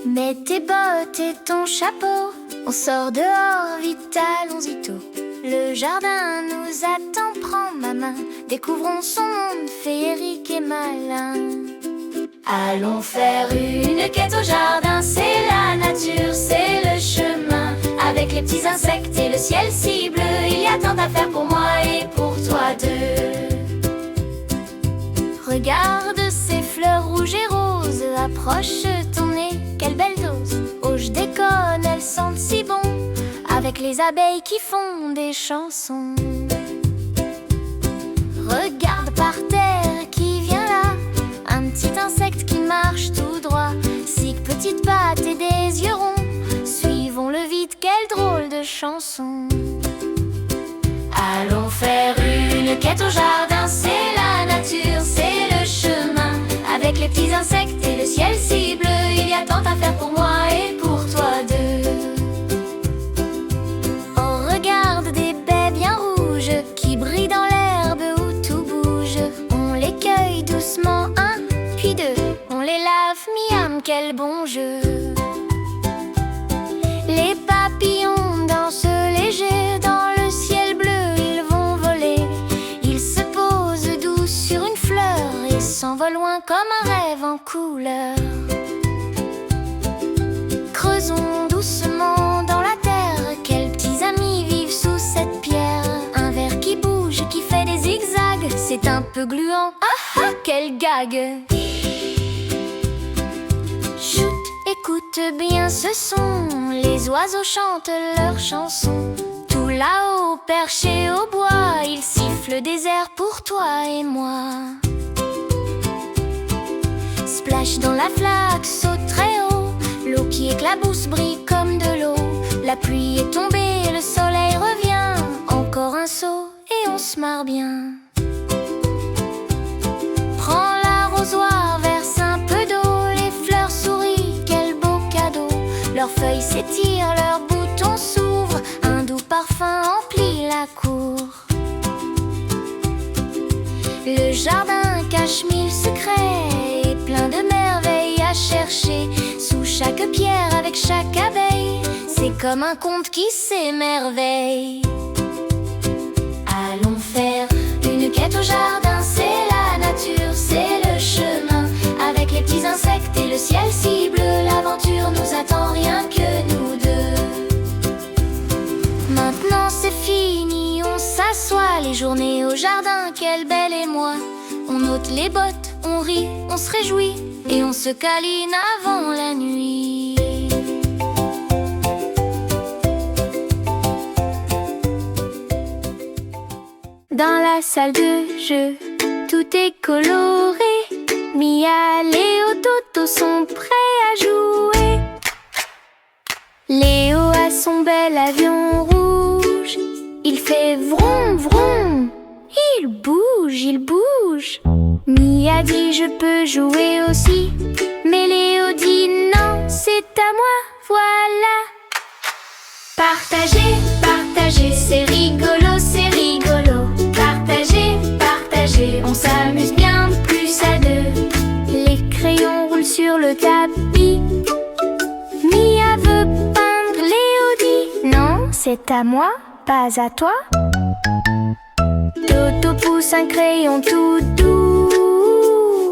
Mets tes bottes et ton chapeau, on sort dehors, vite allons-y tôt. Le jardin nous attend, prends ma main, découvrons son monde féerique et malin. Allons faire une quête au jardin, c'est la nature, c'est le chemin. Avec les petits insectes et le ciel si bleu, il y a tant à faire pour moi et pour toi deux. Regarde ces fleurs rouges et roses, approche ton nez, quelle belle dose. Oh je déconne, elles sentent si bon, avec les abeilles qui font des chansons. Regarde par terre qui vient là, un petit insecte qui marche tout droit. Six petites pattes et des yeux ronds, suivons le vide, quelle drôle de chanson. Allons faire une quête au jardin, c'est la nature, c'est le chemin. Avec les petits insectes et le ciel si bleu, il y a tant à faire pour moi et pour toi deux. Oh regarde des baies bien rouges qui brillent dans l'herbe où tout bouge. On les cueille doucement, un, puis deux, on les lave, miam, quel bon jeu. Les papillons dansent légers dans le ciel bleu, ils vont voler. Ils se posent doux sur une fleur et s'envolent loin comme un rêve en couleur. Creusons doucement dans la terre, quels petits amis vivent sous cette pierre. Un ver qui bouge, qui fait des zigzags, c'est un peu gluant, ah ah, quel gag. Chut, écoute bien ce son, les oiseaux chantent leur chanson. Tout là-haut, perché au bois, ils sifflent des airs pour toi et moi. Splash dans la flaque, saute très haut, l'eau qui éclabousse brille comme de l'eau. La pluie est tombée, le soleil revient, encore un saut et on se marre bien. Prends l'arrosoir, verse un peu d'eau, les fleurs sourient, quel beau cadeau. Leurs feuilles s'étirent, leurs boutons s'ouvrent, un doux parfum emplit la cour. Le jardin cache mille secrets et plein de merveilles à chercher. Sous chaque pierre, avec chaque abeille, c'est comme un conte qui s'émerveille. Allons faire une quête au jardin, c'est la nature, c'est le chemin. Avec les petits insectes et le ciel si bleu, l'aventure nous attend, rien que nous deux. Maintenant c'est fini, on s'assoit, les journées au jardin, quelle belle émoi. On ôte les bottes, on rit, on se réjouit, et on se câline avant la nuit. Dans la salle de jeu, tout est coloré. Mia, Léo, Toto sont prêts à jouer. Léo a son bel avion rouge, il fait vroom vroom, il bouge, il bouge. Mia dit je peux jouer aussi, mais Léo dit non, c'est à moi, voilà. Partager, partager, c'est rigolo, c'est rigolo. Partager, partager, on s'amuse bien plus à deux. Les crayons roulent sur le tapis. Mia veut peindre, Léo dit non, c'est à moi, pas à toi. Toto pousse un crayon tout doux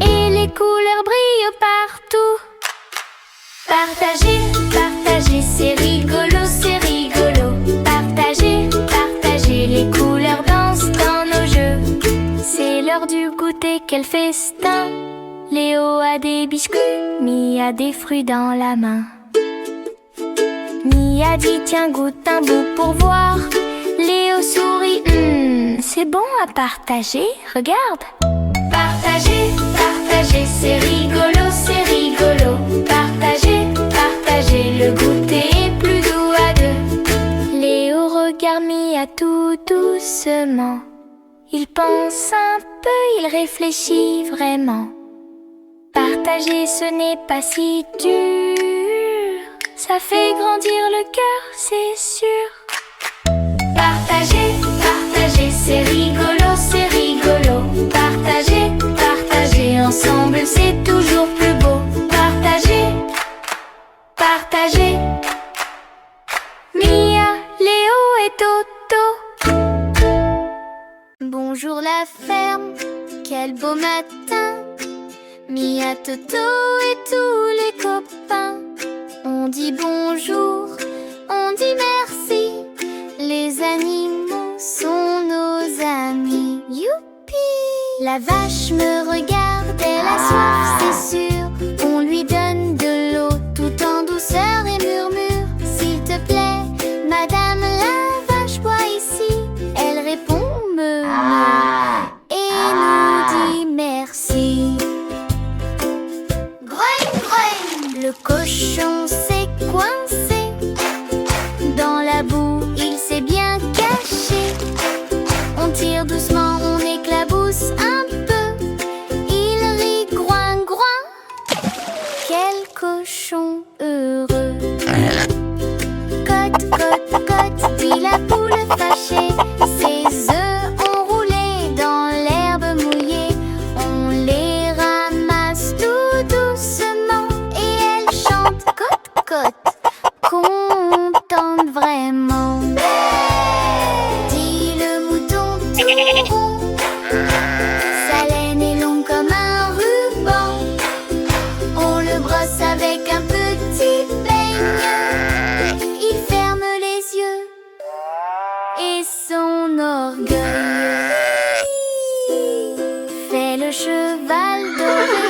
et les couleurs brillent partout. Partager, partager, c'est rigolo, c'est rigolo. Partager, partager, les couleurs dansent dans nos jeux. C'est l'heure du goûter, quel festin. Léo a des biscuits, Mia des fruits dans la main. Mia dit tiens goûte un bout pour voir. Léo sourit, c'est bon à partager, regarde. Partager, partager, c'est rigolo, c'est rigolo. Partager, partager, le goûter est plus doux à deux. Léo regarde Mia tout doucement. Il pense un peu, il réfléchit vraiment. Partager, ce n'est pas si dur, ça fait grandir le cœur, c'est sûr. Partager, partager, c'est rigolo, c'est rigolo. Partager, partager, ensemble c'est toujours plus beau. Partager, Quel beau matin! Mia, Toto et tous les copains. On dit bonjour, on dit merci. Les animaux sont nos amis. Youpi! La vache me regarde, elle a soif, c'est sûr. On lui donne de l'eau tout en douceur et murmure: s'il te plaît, madame la vache, bois ici. Elle répond me et nous dit merci. Grogne, grogne! Le cochon s'est coincé dans la boue, il s'est bien caché. On tire doucement, on éclabousse un peu. Il rit groin, groin. Quel cochon heureux! Cote, cote, cote, dit la poule fâchée. Ses œufs ont roulé dans l'herbe mouillée. On les ramasse tout doucement et elle chante cote, cote, contente vraiment. Dit le mouton tout rond, sa laine est longue comme un ruban. On le brosse avec un petit peigne. Il ferme les yeux et son orgueil fait le cheval doré.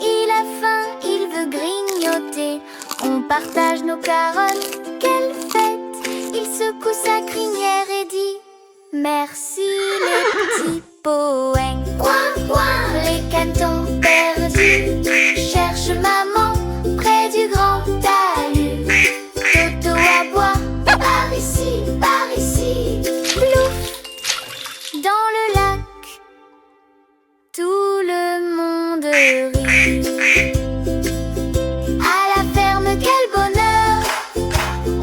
Il a faim, il veut grignoter. On partage nos carottes, quelle fête! Il secoue sa crinière et dit merci les petits poèmes. Coin, coin, les canetons perdus cherchent maman près du grand talus. Toto aboie, par ici, par ici. Plouf! Dans le lac, tout le monde rit. À la ferme, quel bonheur!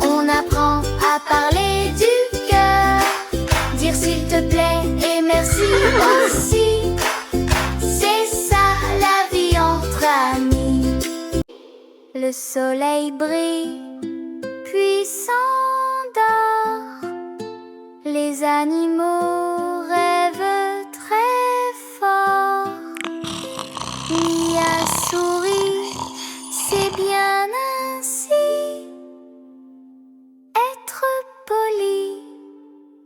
On apprend à parler du cœur. Dire s'il te plaît et merci aussi. C'est ça la vie entre amis. Le soleil brille, puis s'endort. Les animaux rêvent très fort. Mia sourit, c'est bien ainsi. Être poli,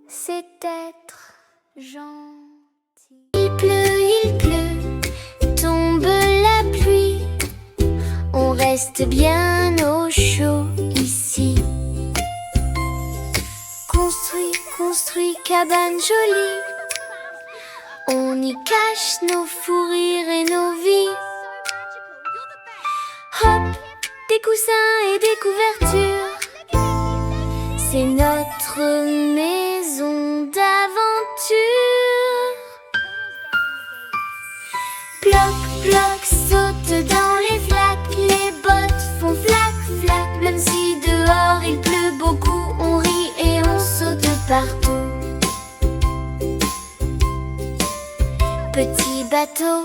c'est être gentil. Il pleut, tombe la pluie. On reste bien au chaud ici. Construit, construit cabane jolie. On y cache nos fous rires et nos vies. Hop, des coussins et des couvertures. C'est notre maison d'aventure. Ploc, ploc, saute dans les flaques. Les bottes font flac, flac. Même si dehors il pleut beaucoup, on rit et on saute partout. Petit bateau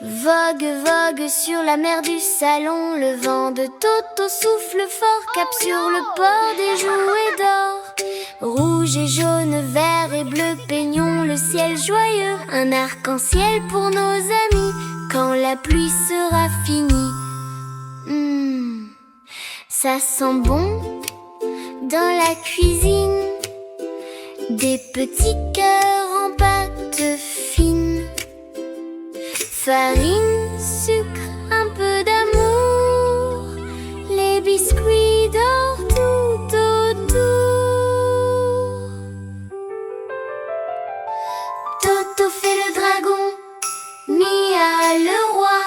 vogue, vogue sur la mer du salon. Le vent de Toto souffle fort, cap sur le port des jouets d'or. Rouge et jaune, vert et bleu, peignons le ciel joyeux. Un arc-en-ciel pour nos amis quand la pluie sera finie. Ça sent bon dans la cuisine. Des petits cœurs en pâte fine. Farine, sucre, un peu d'amour. Les biscuits dorent tout autour. Toto fait le dragon, Mia le roi.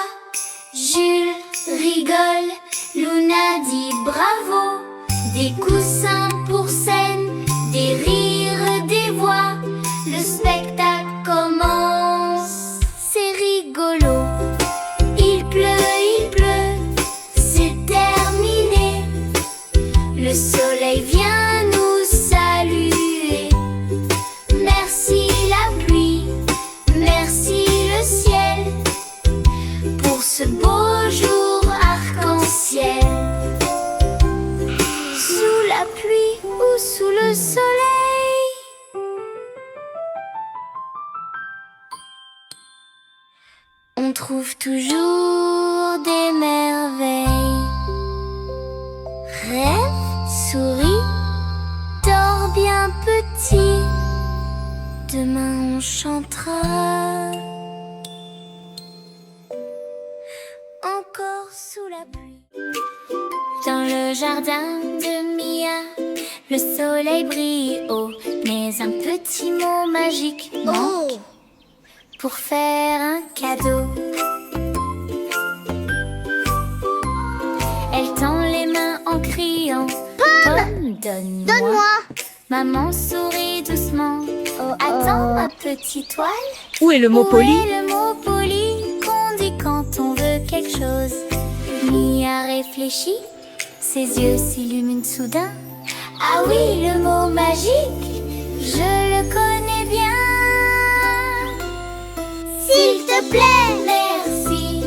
Jules rigole, Luna dit bravo. Des coussins pour scène, des rires, des voix. Le spectacle commence, c'est rigolo. Il pleut, c'est terminé. Le soleil vient nous saluer. Merci la pluie, merci le ciel pour ce beau jour arc-en-ciel. Sous la pluie ou sous trouve toujours des merveilles. Rêve, souris, dors bien petit. Demain on chantera encore sous la pluie. Dans le jardin de Mia, le soleil brille haut, mais un petit mot magique manque pour faire un cadeau. Elle tend les mains en criant: Pomme, donne-moi. Donne-moi. Maman sourit doucement. Attends, ma petite toile. Où est le mot Où poli? est le mot poli qu'on dit quand on veut quelque chose? Mia réfléchit, ses yeux s'illuminent soudain. Ah oui, le mot magique, je le connais bien. S'il te plaît. Merci,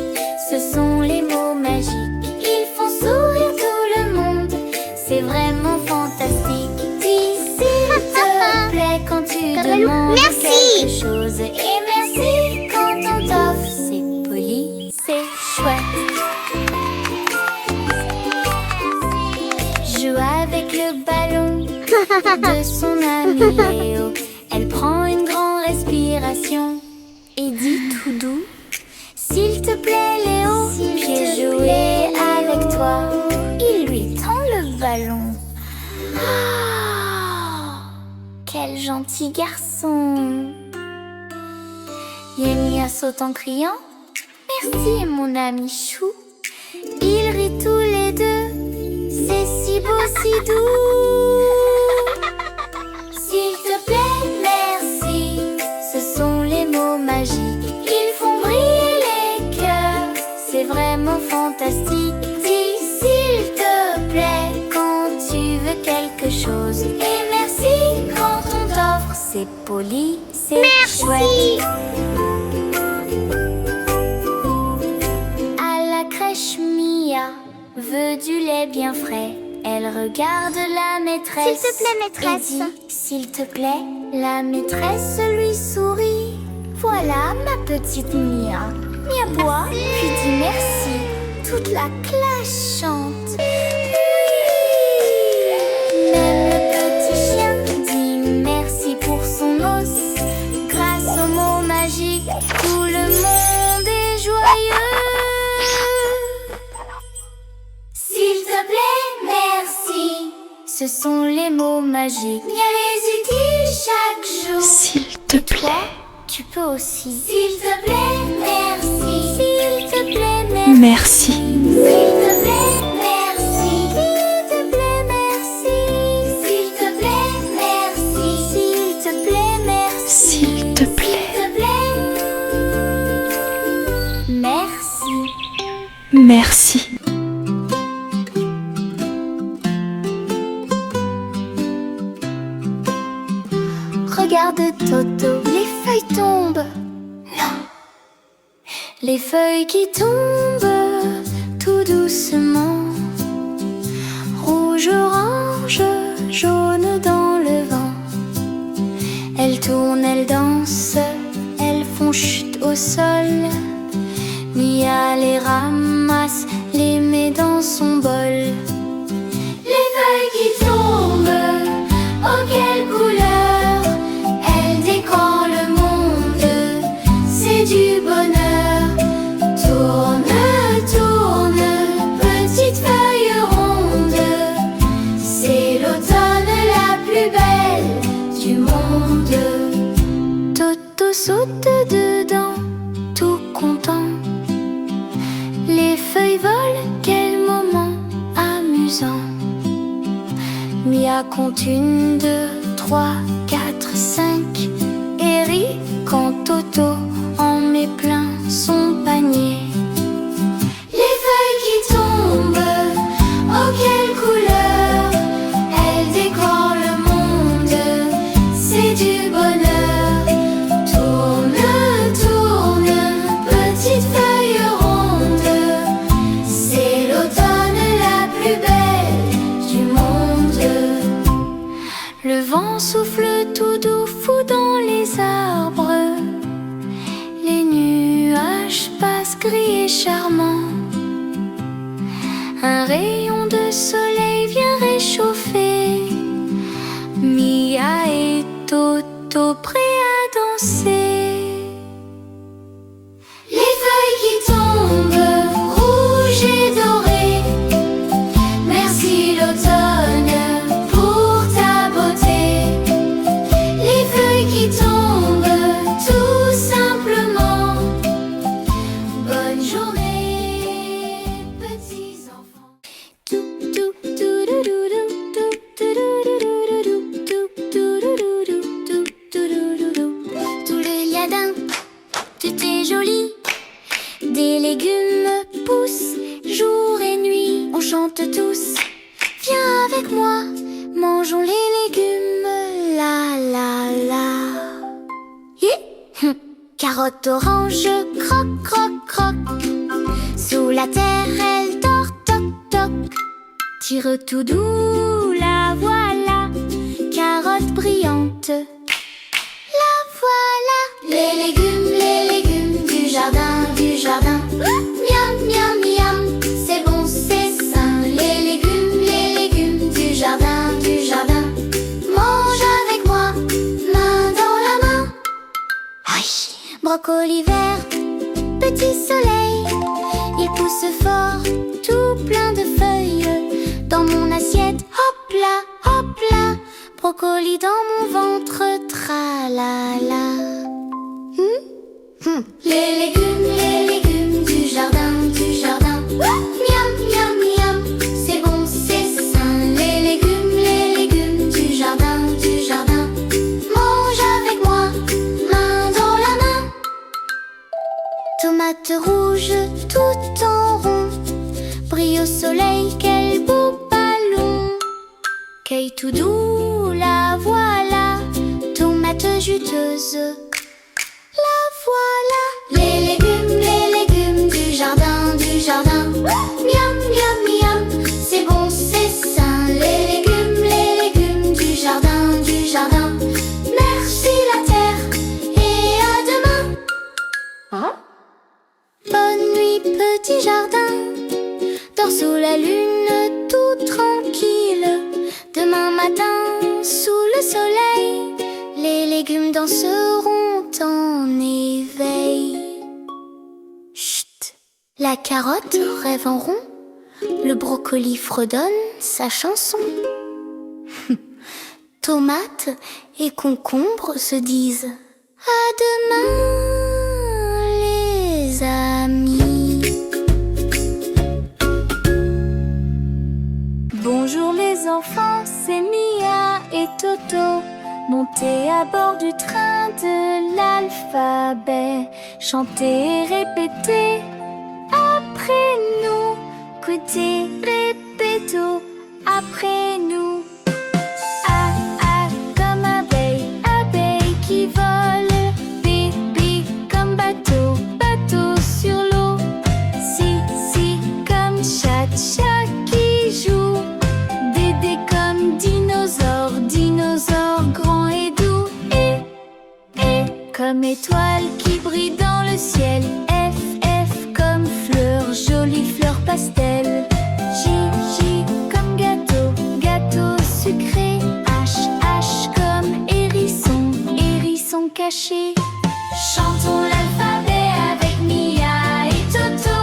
ce sont les mots magiques. Ils font sourire tout le monde. C'est vraiment fantastique. Dis s'il te plaît quand tu demandes Merci. quelque chose. Et merci quand on t'offre. C'est poli, c'est chouette. Joue avec le ballon de son ami Léo. Elle prend une grande respiration et dit tout doux: S'il te plaît Léo, j'ai joué avec toi. Il lui tend le ballon. Ah, quel gentil garçon. Yemia saute en criant: Merci mon ami chou. Ils rient tous les deux, c'est si beau, si doux. S'il te plaît, merci, ce sont les mots magiques. Ils font briller les cœurs, c'est vraiment fantastique. Dis s'il te plaît quand tu veux quelque chose. Et merci quand on t'offre. C'est poli, c'est chouette. À la crèche, Mia veut du lait bien frais. Elle regarde la maîtresse. S'il te plaît, maîtresse. Et dit, s'il te plaît, la maîtresse lui sourit. Voilà ma petite Mia. Mia boit, puis dit merci. Toute la classe chante. Oui. Même le petit chien dit merci pour son os. Grâce au mot magique, tout le monde est joyeux. S'il te plaît, merci. Ce sont les mots magiques. Bien les utilise chaque jour. S'il te plaît. Toi, tu peux aussi. S'il te plaît, merci. S'il te plaît, merci. Merci. S'il te plaît, merci. S'il te plaît, merci. S'il te plaît, merci. S'il te plaît, merci. S'il te plaît. S'il te plaît. Merci. Merci. Regarde Toto, les feuilles tombent. Non. Les feuilles qui tombent tout doucement. Rouge, orange, jaune dans le vent. Elles tournent, elles dansent, elles font chute au sol. Mia les ramasse, les met dans son bol. Les feuilles qui tombent, oh quelle couleur! Elles décorent le monde, c'est du bonheur. Tourne, tourne, petite feuille ronde. C'est l'automne la plus belle du monde. Toto saute dedans, tout content. Les feuilles volent, quel moment amusant. Mia compte 1, 2, 3, 4, 5 et rit quand Toto en met plein son panier. Les feuilles qui tombent, oh quelle couleur! Elles décorent le monde, c'est du bonheur. Tourne, tourne, petite feuille ronde. C'est l'automne la plus belle du monde. Le vent souffle tout doux, fou dans les arbres. Les nuages passent gris et charmant. Un rayon de soleil vient réchauffer Mia et Toto prêts à danser. Les feuilles qui tombent, rouges et dorées. Merci l'automne pour ta beauté. Les feuilles qui tombent, tout simplement. Bonne journée, petits enfants. Tout le liadin, tout est joli. Des légumes poussent jour et nuit. On chante tous, viens avec moi, mangeons les légumes. La la la. Carotte orange, croc croc croc. Sous la terre elle dort toc toc. Tire tout doux, la voilà. Carotte brillante, la voilà. Les légumes du jardin, du jardin. Miam miam miam, c'est bon, c'est sain. Les légumes du jardin, du jardin. Mange avec moi, main dans la main. Aïe. Brocoli vert, petit soleil. Il pousse fort, tout plein de feuilles. Dans mon assiette, hop là, brocoli dans mon ventre, tra la la. Les légumes du jardin, du jardin. Miam miam miam, c'est bon, c'est sain. Les légumes du jardin, du jardin. Mange avec moi, main dans la main. Tomate rouge, tout en rond. Brille au soleil, quel beau ballon. Cueille tout doux, la voilà. Tomate juteuse, la voilà. Les légumes du jardin, du jardin. Miam miam miam, c'est bon, c'est sain. Les légumes du jardin, du jardin. Merci la terre et à demain. Bonne nuit petit jardin. Dors sous la lune tout tranquille. Demain matin sous le soleil, les légumes danseront en éveil. Chut, la carotte rêve en rond. Le brocoli fredonne sa chanson. Tomates et concombres se disent à demain les amis. Bonjour les enfants, c'est Mia et Toto. Montez à bord du train de l'alphabet. Chantez et répétez après nous. Écoutez, répétons après nous. A comme abeille, abeille qui vole. B comme bateau, bateau sur l'eau. C comme chat, chat qui joue. D comme dinosaure, dinosaure grand et doux. Et comme étoile qui brille dans le ciel. F comme fleur, jolie fleur pastel. J comme gâteau, gâteau sucré. H comme hérisson, hérisson caché. Chantons l'alphabet avec Mia et Toto.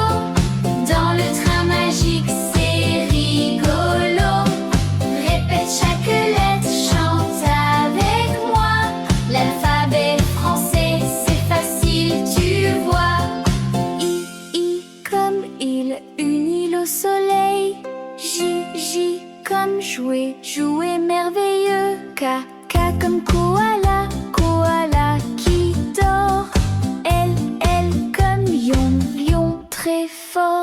Dans le train magique, c'est rigolo. Répète chaque lettre, chante avec moi. L'alphabet français, c'est facile, tu vois. I comme île, une île au soleil. J comme jouet, jouet merveilleux. K comme koala, koala qui dort. L comme lion, lion très fort.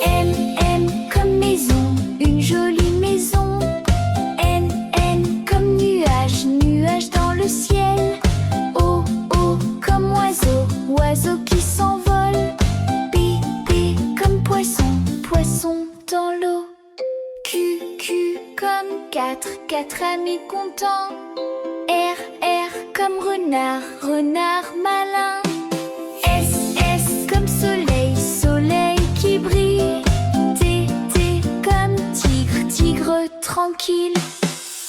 M comme maison, une jolie maison. N comme nuage, nuage dans le ciel. O comme oiseau, oiseau qui s'envole. P comme poisson, poisson dans l'eau. Q comme quatre amis contents. R comme renard, renard malin. S comme soleil, tranquille.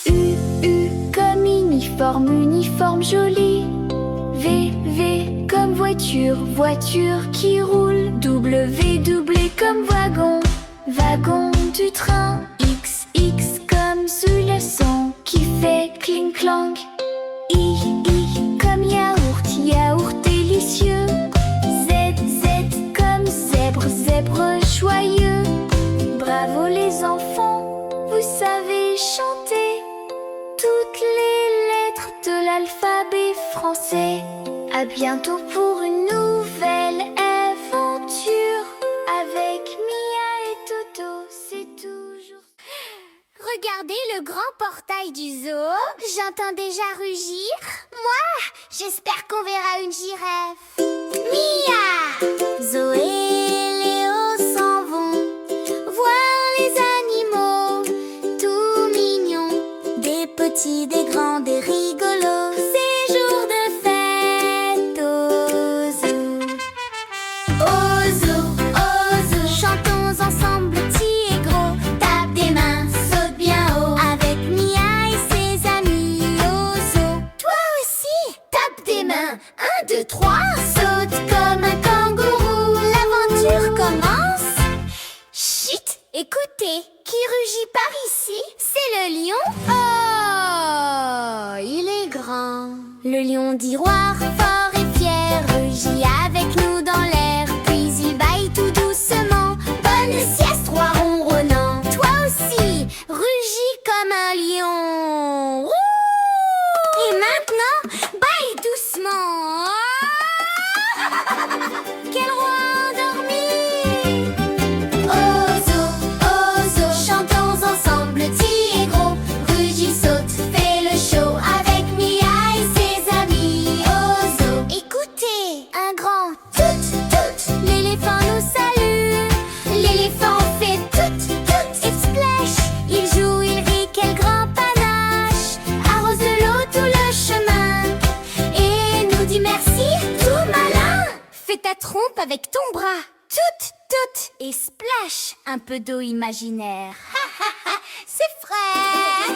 U comme uniforme, uniforme joli. V comme voiture, voiture qui roule. W comme wagon, wagon du train. X comme leçon qui fait cling clang. I comme yaourt, yaourt délicieux. Z comme zèbre, zèbre joyeux. Bravo les enfants, vous savez chanter toutes les lettres de l'alphabet français. À bientôt pour une nouvelle aventure avec Mia et Toto, c'est toujours... Regardez le grand portail du zoo. J'entends déjà rugir. Moi, j'espère qu'on verra une girafe. Mia! Zoé et Léo s'en vont voir les animaux tout mignons. Des petits, des grands, des rigolos. C'est jour de fête au zoo. Au zoo, chantons ensemble, petits et gros. Tape des mains, saute bien haut. Avec Mia et ses amis au zoo. Toi aussi, tape des mains. 1, 2, 3, saute comme un kangourou. L'aventure commence. Chut, écoutez, qui rugit par ici? C'est le lion. Oh, il est grand. Le lion d'Iroir, fort et fier, rugit avec nous dans l'air. Puis il bâille tout doucement. Bonne sieste, roi ronronnant. Toi aussi, rugis comme un lion. Ouh! Et maintenant, bâille doucement. Quel roi endormi! Au zoo, chantons ensemble, petits et gros. Rugis, saute, fais le show avec Mia et ses amis au zoo. Écoutez, un grand tout, l'éléphant nous salue. L'éléphant fait tout, et splash. Il joue, il rit, quel grand panache. Arrose de l'eau tout le chemin et nous dit merci, tout malin. Fais ta trompe avec ton bras. Tout, et splash, un peu d'eau imaginaire. C'est frais.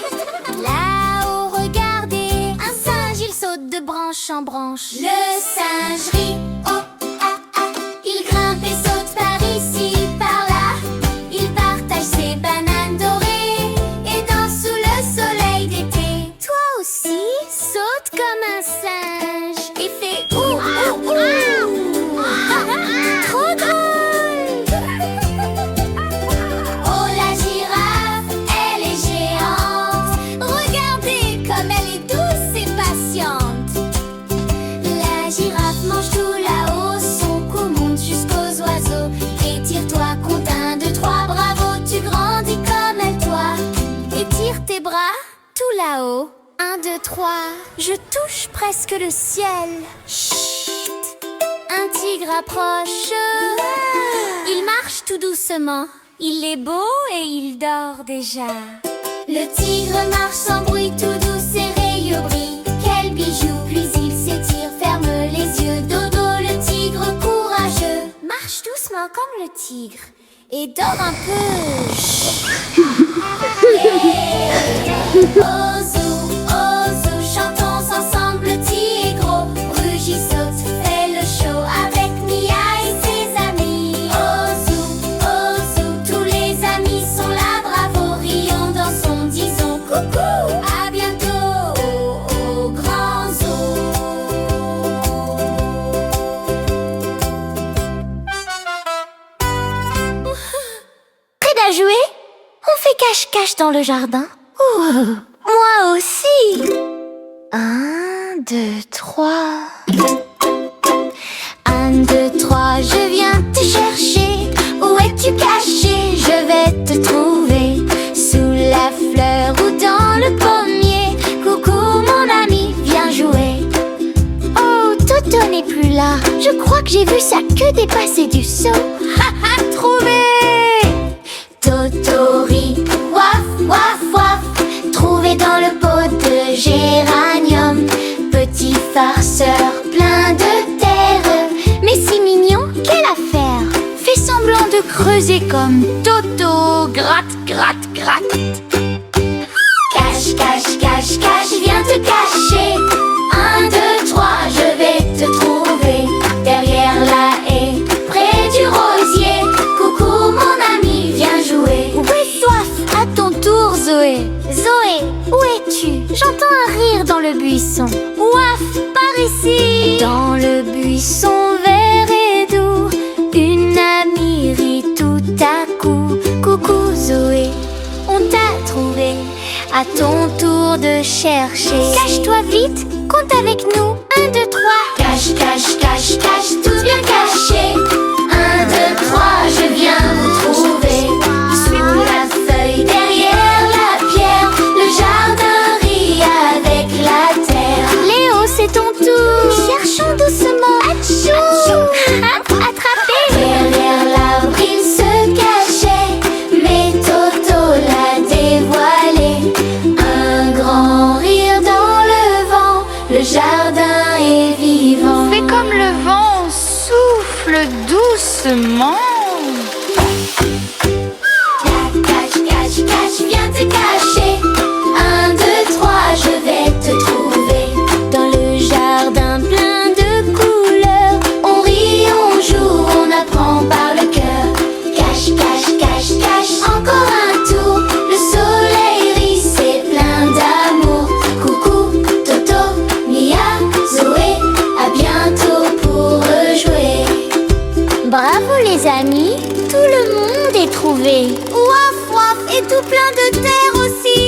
Là-haut, regardez, un singe, il saute de branche en branche. Le singe rit, oh, il grimpe et saute par ici, par là. Il partage ses bananes dorées et danse sous le soleil d'été. Toi aussi, saute comme un singe et fais ouh, ouh, ouh. Trop drôle. Oh, la girafe, elle est géante. Regardez comme elle est douce et patiente. La girafe mange tout là-haut, son cou monte jusqu'aux oiseaux. Étire-toi, compte 1, 2, 3, bravo, tu grandis comme elle, toi. Étire tes bras, tout là-haut. 1, 2, 3, je touche presque le ciel. Chut, un tigre approche. Il marche tout doucement. Il est beau et il dort déjà. Le tigre marche sans bruit, tout doux, ses yeux brillent. Quel bijou, puis il s'étire, ferme les yeux. Dodo, le tigre courageux, marche doucement comme le tigre et dort un peu. Au zoo, chantons ensemble, petits et gros. Rugis, saute, fais le show avec Mia et ses amis. Au zoo, tous les amis sont là, bravo, rions, dansons, disons coucou. À bientôt au grand zoo. Prêt à jouer? On fait cache-cache dans le jardin. Ouh, moi aussi. 1, 2, 3. 1, 2, 3, je viens te chercher. Où es-tu caché? Je vais te trouver. Sous la fleur ou dans le pommier. Coucou mon ami, viens jouer. Oh, Toto n'est plus là. Je crois que j'ai vu sa queue dépasser du seau. Ha ha, trouvé! Toto rit, waf, waf, waf. Trouvé dans le pot de géranium. Petit farceur plein de terre. Mais si mignon, quelle affaire! Fais semblant de creuser comme Toto. Gratte, gratte, gratte. Cache, cache, cache, cache, viens te cacher. 1, 2, 3, je vais te trouver. Derrière la haie, près du rosier. Coucou mon ami, viens jouer. Oui, soif, à ton tour Zoé. Zoé, où es-tu? J'entends un rire dans le buisson. Ouaf, par ici. Dans le buisson vert et doux, une amie rit tout à coup. Coucou Zoé, on t'a trouvé. À ton tour de chercher. Cache-toi vite, compte avec nous. 1, 2, 3. Cache, cache, cache, cache, tout bien caché. 1, 2, 3, je viens vous trouver. Sous la feuille, derrière la pierre, le jardin rit avec la terre. Léo, c'est ton tour. Cherchons doucement. Atchou. Attrapé. Derrière l'arbre, il se cachait, mais Toto l'a dévoilé. Un grand rire dans le vent, le jardin est vivant. Fais comme le vent, souffle doucement. Cache, cache, cache, viens te cacher. 1, 2, 3, je vais te trouver. Dans le jardin plein de couleurs, on rit, on joue, on apprend par le cœur. Cache, cache, cache, cache, encore un tour. Le soleil rit, c'est plein d'amour. Coucou, Toto, Mia, Zoé, à bientôt pour rejouer. Bravo les amis, tout le monde est trouvé. Ouaf, ouaf, et tout plein de terre aussi.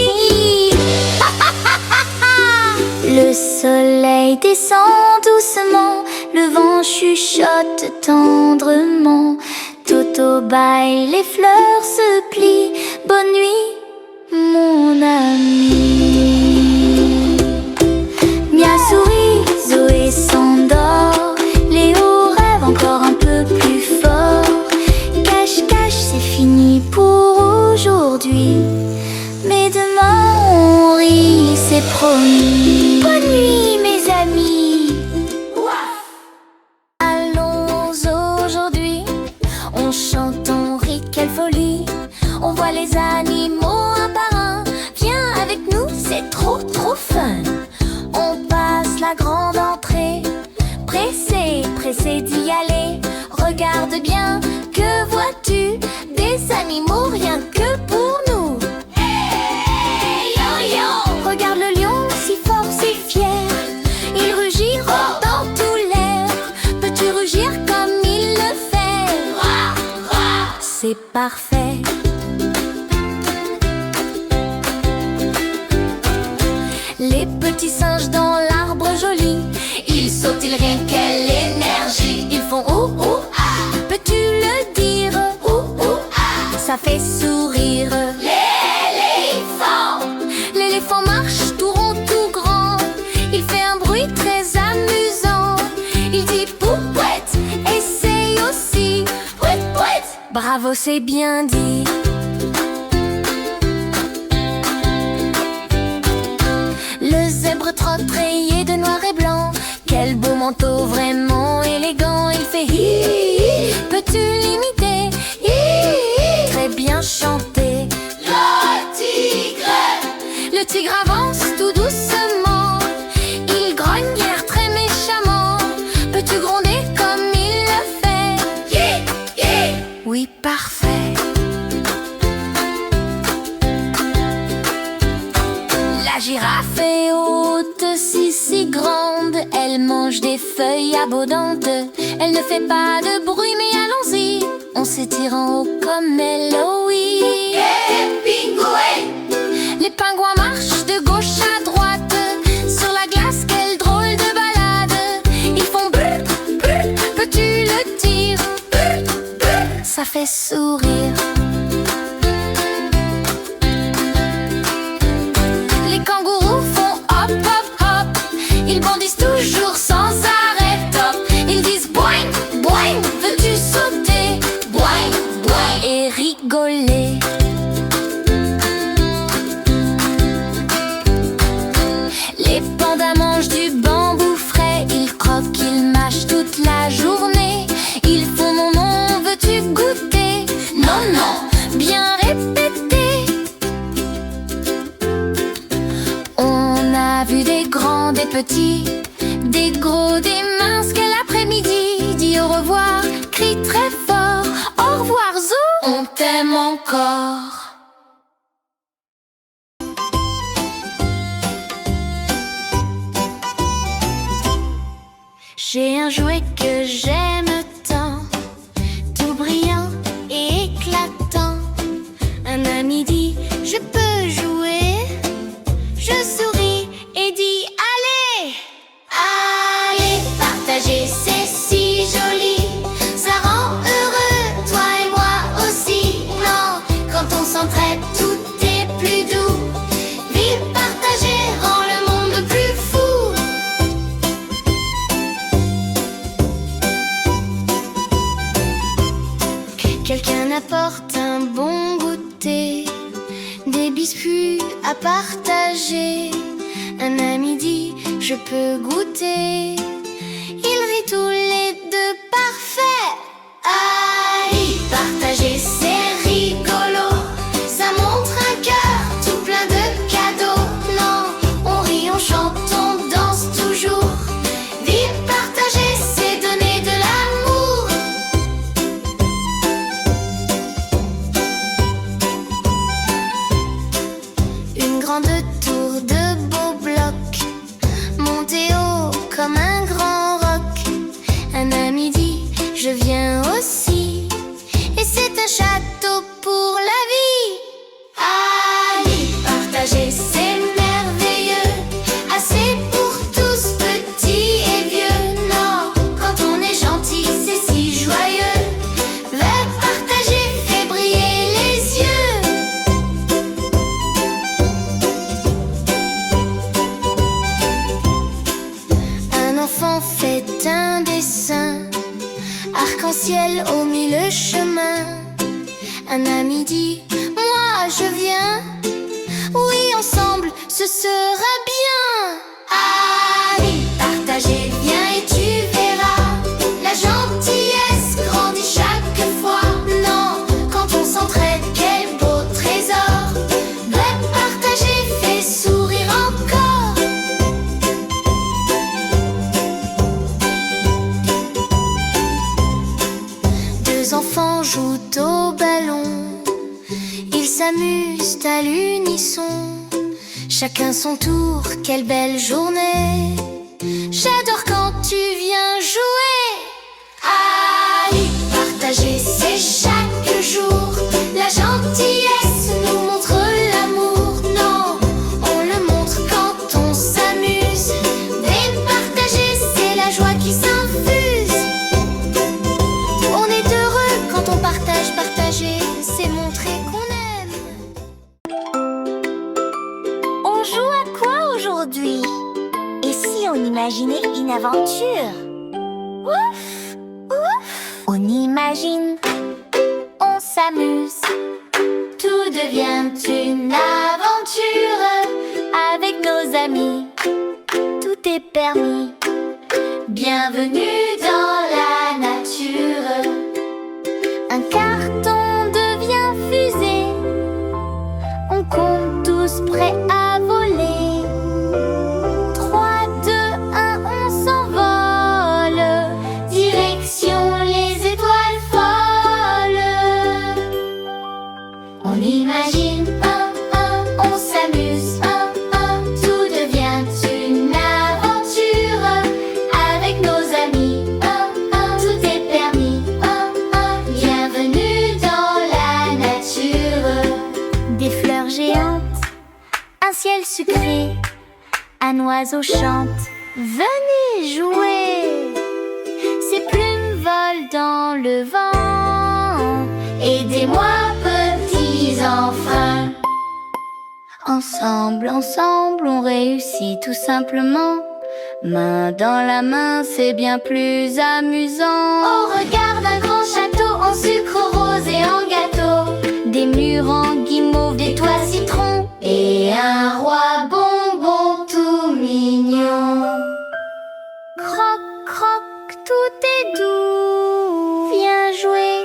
Le soleil descend doucement, le vent chuchote tendrement. Toto baille, les fleurs se plient. Bonne nuit, mon ami. Mia sourit, Zoé s'endort. Léo rêve encore un peu plus fort. Cache, cache, c'est fini pour aujourd'hui. Mais demain on rit, c'est promis. Bonne nuit mes amis. Allons aujourd'hui, on chante, on rit, quelle folie. On voit les animaux un par un. Viens avec nous, c'est trop trop fun. On passe la grande entrée, pressé, pressé d'y aller. Regarde bien, que vois-tu? Des animaux rien que pour nous. Hey, yo, yo. Regarde le lion, si fort, si fier. Il rugit dans tout l'air. Peux-tu rugir comme il le fait? C'est parfait. Les petits singes dans l'arbre joli, ils sautent, ils rient, quelle énergie. Ils font ouh ouh ah. Peux-tu le dire? Ouh ouh ah. Ça fait sourire l'éléphant. L'éléphant marche tout rond, tout grand. Il fait un bruit très amusant. Il dit poupouette, essaye aussi. Pouette, pouette. Bravo, c'est bien dit. Le zèbre trotte rayé de noir et blanc. Quel beau manteau vraiment élégant. Il fait hi, hi, hi. Peux-tu l'imiter? Hi, hi, hi. Très bien chanté. Le tigre avance tout doucement. Il grogne l'air très méchamment. Peux-tu gronder comme il le fait? Hi, hi. Oui, parfait. La girafe est haute, si grande. Elle mange des feuilles abondantes. Elle ne fait pas de bruit, mais allons-y. On s'étire en haut comme elle, oh oui. Les pingouins marchent de gauche à droite. Sur la glace, quelle drôle de balade. Ils font brr, brr, peux-tu le dire? Brr, brr, ça fait sourire. Les kangourous font hop, hop, hop. Ils bondissent toujours sans arrêt, top. Ils disent boing, boing, veux-tu sauter? Boing, boing, et rigoler. petits, des gros, des minces. Quel après-midi, dis au revoir, crie très fort. Au revoir Zo, on t'aime encore. J'ai un jouet que j'aime tant, tout brillant et éclatant. Un ami dit, je peux jouer. Je souris et dis, allez. Allez, partager, c'est si joli. Ça rend heureux, toi et moi aussi. Non, quand on s'entraide, tout est plus doux. Vivre partagé rend le monde plus fou. Quelqu'un apporte un bon goûter, des biscuits à partager. Un ami dit, je peux goûter. Ils rient tous les deux, parfait. Allez, partager, c'est rigolo. Ça montre un cœur tout plein de cadeaux. Non, on rit, on chante, on danse toujours. Vivre partagé, c'est donner de l'amour. Une grande tour de beaux blocs, montée haut comme un grand roc. Un ami dit, je viens aussi. Et c'est un château pour la vie. Allez, partager, c'est merveilleux. Assez pour tous, petits et vieux. Non, quand on est gentil, c'est si joyeux. Le partager fait briller les yeux. Un enfant fait un dessin, arc-en-ciel au mille chemins. Un ami dit, moi je viens. Oui, ensemble, ce sera bien. Allez, partager, viens et tu verras. La gentillesse grandit chaque fois. Non, quand on s'entraide, quel beau trésor. Le partager fait sourire encore. Deux enfants jouent au ballon, ils s'amusent à l'unisson. Chacun son tour, quelle belle journée. J'adore quand tu viens jouer. Allez, partager, c'est chaque jour. La gentillesse nous montre l'amour. Non, on le montre quand on s'amuse. Départager, c'est la joie qui s'infuse. On est heureux quand on partage, partager, c'est montrer qu'on aime. On joue à quoi aujourd'hui? Et si on imaginait une aventure? Ouf, ouf. On imagine, on s'amuse, Tout devient une aventure. avec nos amis, tout est permis. Bienvenue dans la nature. Un carton devient fusée, on compte tous prêts à voler. 3, 2, 1, on s'envole. Direction les étoiles folles. On imagine, on s'amuse, tout devient une aventure. Avec nos amis, tout est permis. Bienvenue dans la nature. Des fleurs géantes, un ciel sucré, un oiseau chante, venez jouer. Ses plumes volent dans le vent. Aidez-moi, petits enfants. Ensemble, ensemble, on réussit tout simplement. Main dans la main, c'est bien plus amusant. On regarde un grand château en sucre rose et en gâteau. Des murs en guimauve, des toits citron, Et un roi bonbon tout mignon. croc, croc, tout est doux. Viens jouer,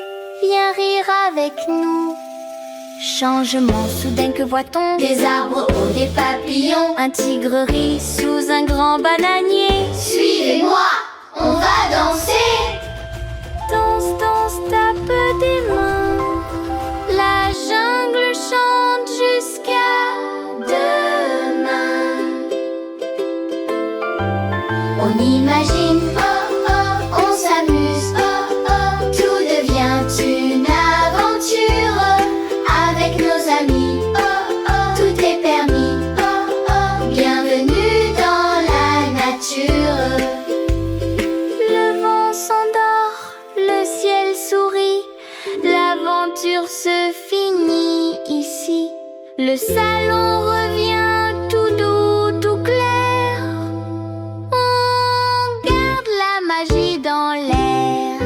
viens rire avec nous. Changement soudain, que voit-on? Des arbres hauts, des papillons. Un tigre rit sous un grand bananier. Suivez-moi, on va danser. Danse, danse, tape des mains. La jungle chante jusqu'à Demain. On imagine, oh oh, on s'amuse, oh oh, tout devient une aventure. Avec nos amis, oh oh, tout est permis, oh oh, bienvenue dans la nature. Le vent s'endort, le ciel sourit. L'aventure se finit ici. Le salon revient tout doux, tout clair. On garde la magie dans l'air.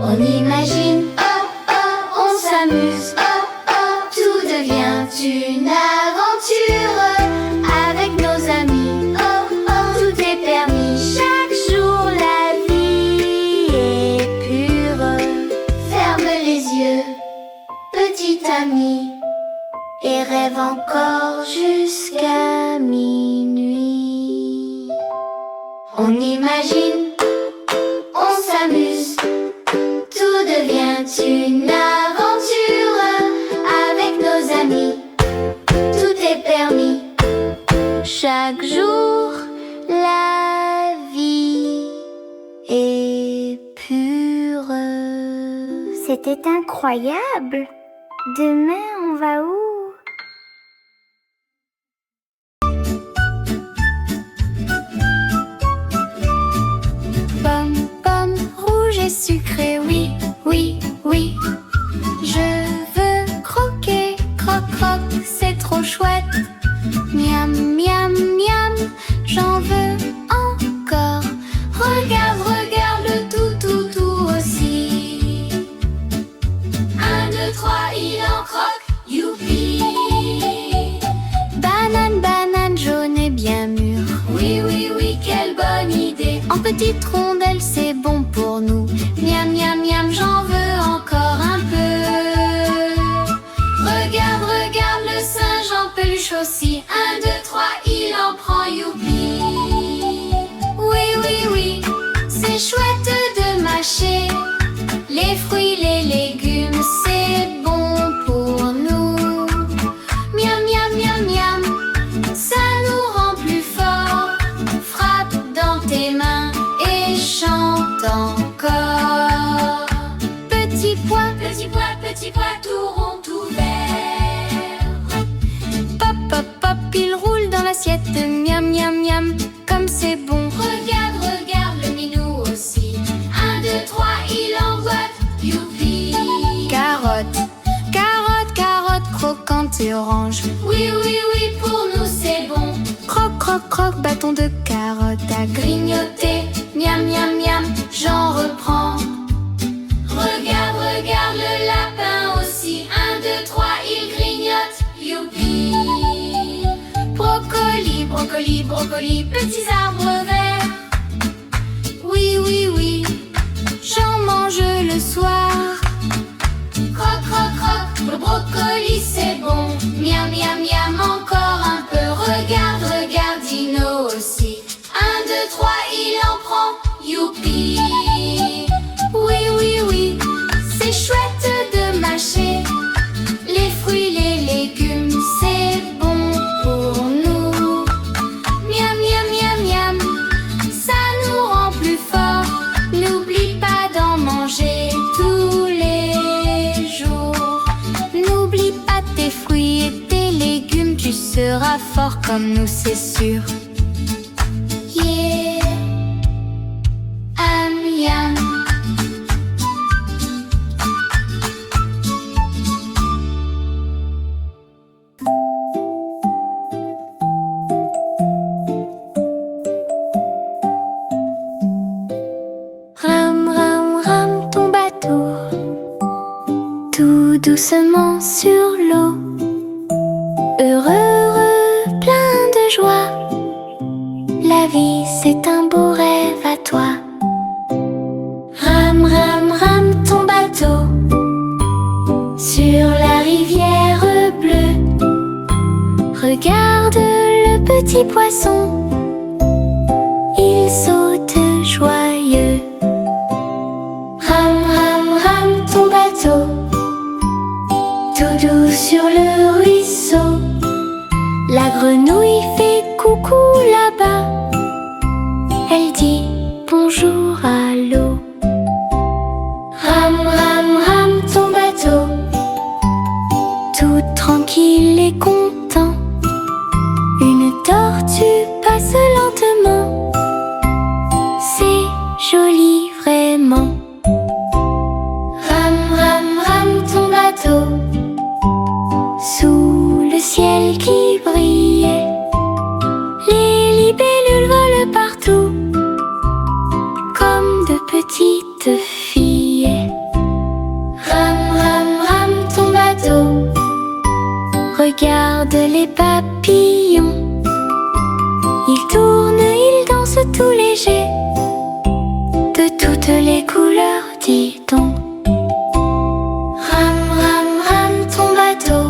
On imagine, oh oh, on s'amuse, oh oh, tout devient une aventure. Avec nos amis, oh oh, tout est permis. Chaque jour la vie est pure. Ferme les yeux, petit ami, et rêve encore jusqu'à minuit. On imagine, on s'amuse, tout devient une aventure. Avec nos amis, tout est permis. Chaque jour la vie est pure. C'était incroyable. Demain, on va où? Pomme, pomme, rouge et sucrée, oui, oui, oui. Je veux croquer, croque, croque, c'est trop chouette. Miam, miam, miam, j'en veux encore. Regarde, regarde le tout, tout, tout aussi. 1, 2, 3, il en croque, youpi. Banane, banane jaune et bien mûre. Oui, oui, oui, quelle bonne idée. En petites rondelles, c'est bon pour nous. Miam, miam, miam, j'en veux encore un peu. Regarde, regarde le singe en peluche aussi. 1, 2, 3, il en prend, youpi. Oui, oui, oui, c'est chouette de mâcher. Les fruits, les légumes, c'est bon pour nous. Miam, miam, miam, miam, ça nous rend plus forts. Frappe dans tes mains et chante encore. Petit pois, tout rond, tout vert. pop, pop, pop, il roule dans l'assiette. Miam, miam, miam, comme c'est bon. Regarde, regarde le minou aussi. 1, 2, 3, il en boite, youpi. Carotte, carotte, carotte, croquante et orange. Oui, oui, oui, pour nous c'est bon. Croque, croque, croque, bâton de carotte à grignoter. Miam, miam, miam, j'en reprends. Regarde, regarde le lapin aussi. 1, 2, 3, il grignote, youpi. Brocoli, brocoli, brocoli, petits arbres verts. Oui, oui, oui, j'en mange le soir. Croque, croque, croque, le brocoli c'est bon. Miam, miam, miam, encore un peu. Regarde, regarde Dino aussi. 1, 2, 3, il en prend, youpi. Oui, oui, oui, c'est chouette de mâcher. Les fruits, les légumes, c'est bon pour nous. Miam, miam, miam, miam, ça nous rend plus forts. N'oublie pas d'en manger tous les jours. N'oublie pas tes fruits et tes légumes, tu seras fort comme nous, c'est sûr. Yeah, am, yam. Ram, ram, ram, ton bateau, tout doucement sur l'eau. Heureux, heureux, plein de joie. La vie, c'est un beau rêve à toi. Ram, ram, ram, ton bateau sur la rivière petits poissons, ils sautent joyeux. Ram, ram, ram, ton bateau, tout doux sur le ruisseau. La grenouille fait coucou là-bas, elle dit bonjour à l'eau. Ram, ram, ram, ton bateau, tout tranquille et content. Une tortue passe lentement, c'est joli vraiment. Ram, ram, ram, ton bateau, sous le ciel qui brillait, les libellules volent partout, comme de petites filles. Ram, ram, ram, ton bateau, regarde les papillons, ils tournent, ils dansent tout légers, de toutes les couleurs, dis donc. Ram, ram, ram, ton bateau,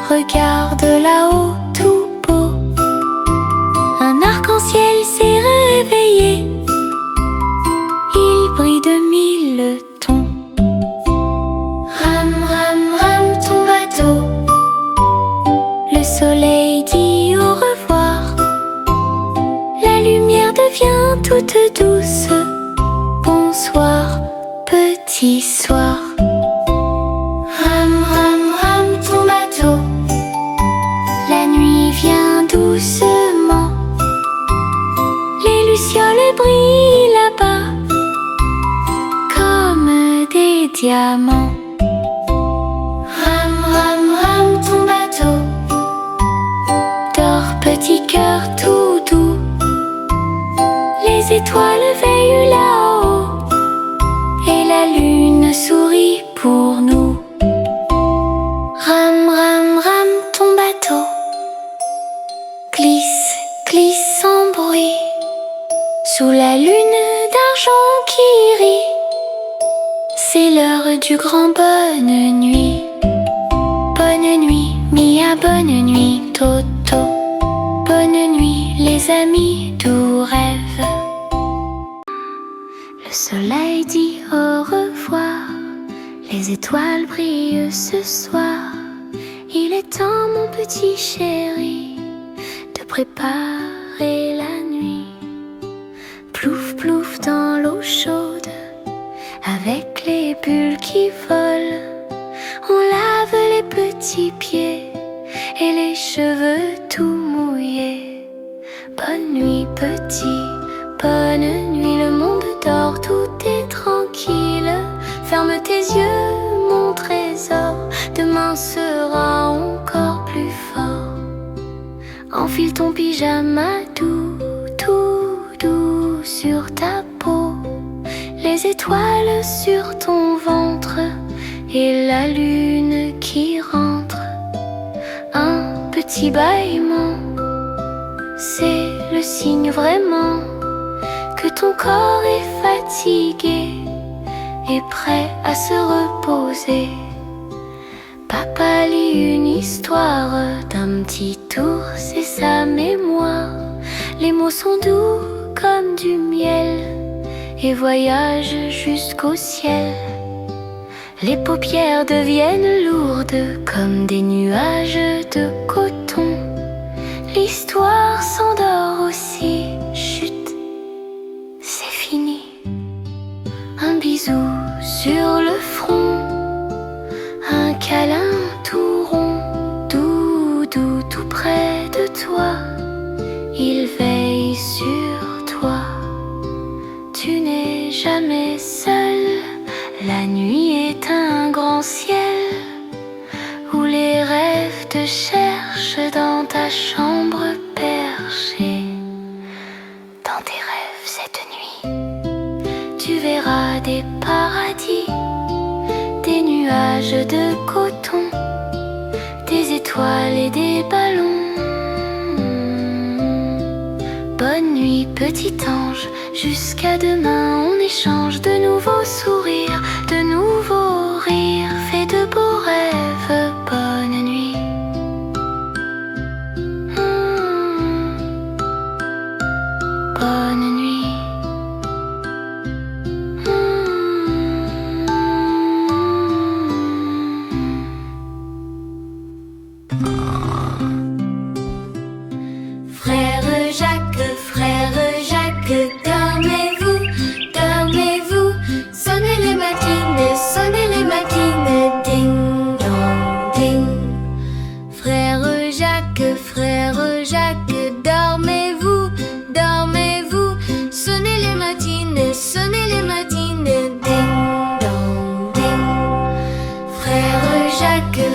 regarde là-haut tout beau, un arc-en-ciel s'est réveillé, il brille de mille tons. Ram, ram, ram, ton bateau, le soleil dit au revoir, la lumière devient toute douce. Bonsoir, petit soir. Ram, ram, ram, ton bateau, la nuit vient doucement, les lucioles brillent là-bas comme des diamants. Ram, ram, ram, ton bateau, dors petit cœur tout doux, les étoiles veillent là-haut et la lune sourit pour nous. Ram, ram, ram, ton bateau, glisse, glisse sans bruit, sous la lune d'argent qui rit, c'est l'heure du grand bonne nuit. Bonne nuit, Mia, bonne nuit, Toto, bonne nuit, les amis, doux rêve. Le soleil dit au revoir, les étoiles brillent ce soir. Il est temps, mon petit chéri, de préparer la nuit. Plouf, plouf dans l'eau chaude, avec les bulles qui volent, on lave les petits pieds et les cheveux tout mouillés. Bonne nuit petit, bonne nuit, le monde dort, tout est tranquille. Ferme tes yeux, mon trésor, demain sera encore plus fort. Enfile ton pyjama doux, tout doux sur ta peau, les étoiles sur ton ventre et la lune qui rentre. Un petit bâillement, c'est le signe vraiment que ton corps est fatigué et prêt à se reposer. Papa lit une histoire d'un petit ours et sa mémoire. Les mots sont doux comme du miel et voyagent jusqu'au ciel. Les paupières deviennent lourdes comme des nuages de coton. L'histoire s'endort aussi, chut, c'est fini. Un bisou sur le front, un câlin tout rond, doudou tout près de toi. Il veille sur toi, tu n'es jamais seul. La nuit est un grand ciel où les rêves te cherchent dans ta chambre perchée. Dans tes rêves cette nuit, tu verras des paradis, des nuages de coton, des étoiles et des ballons. Bonne nuit petit ange, jusqu'à demain on échange de nouveaux sourires, de nouveaux rires, fais de beaux rêves, bonne nuit. Jacques, frère Jacques, dormez-vous, dormez-vous. Sonnez les matines, sonnez les matines. Ding, dong, ding. Frère Jacques,